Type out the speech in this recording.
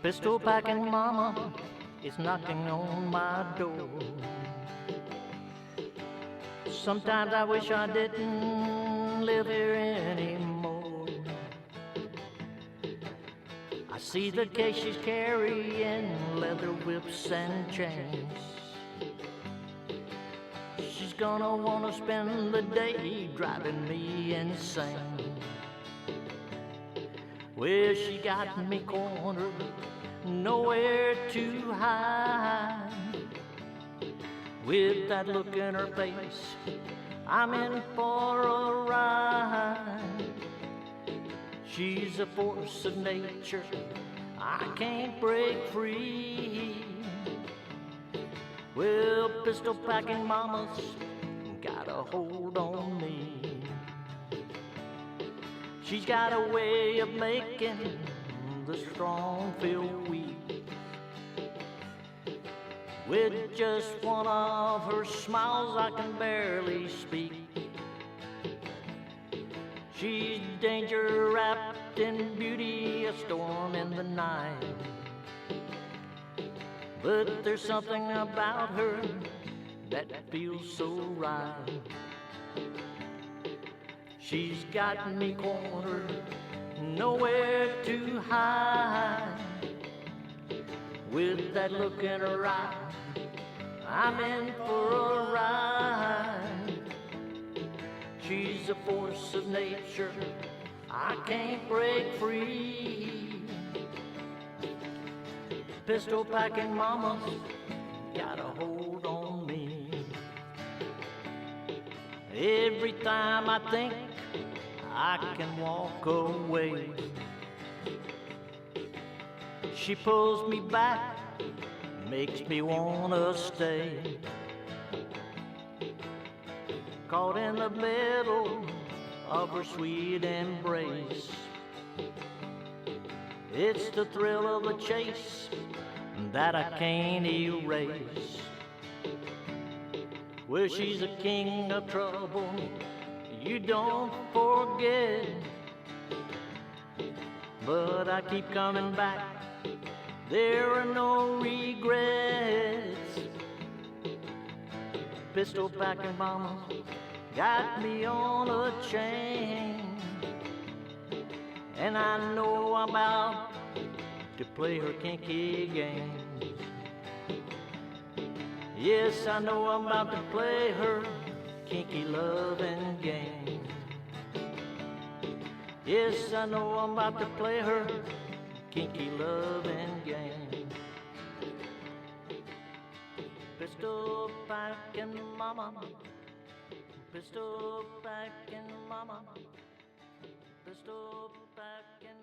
Pistol packing mama is knocking on my door. Sometimes I wish I didn't live here anymore. I see the case she's carrying, leather whips and chains. She's gonna wanna spend the day driving me insane. Well, she got me cornered, nowhere to hide. With that look in her face, I'm in for a ride. She's a force of nature, I can't break free. Well, pistol packing mama's got a hold on me. She's got a way of making the strong feel weak. With just one of her smiles I can barely speak. She's danger wrapped in beauty, a storm in the night. But there's something about her that feels so right. She's got me cornered, nowhere to hide. With that look in her eye, I'm in for a ride. She's a force of nature, I can't break free. Pistol packing mama's got a hold on me. Every time I think I can walk away, she pulls me back, makes me wanna stay. Caught in the middle of her sweet embrace. It's the thrill of the chase that I can't erase. Well, she's a king of trouble, you don't forget. But I keep coming back, there are no regrets. Pistol packing mama got me on a chain, and I know I'm about to play her kinky game. Yes, I know I'm about to play her kinky loving game. Yes, I know I'm about to play her kinky loving game. Pistol packing mama, pistol packing mama, pistol packing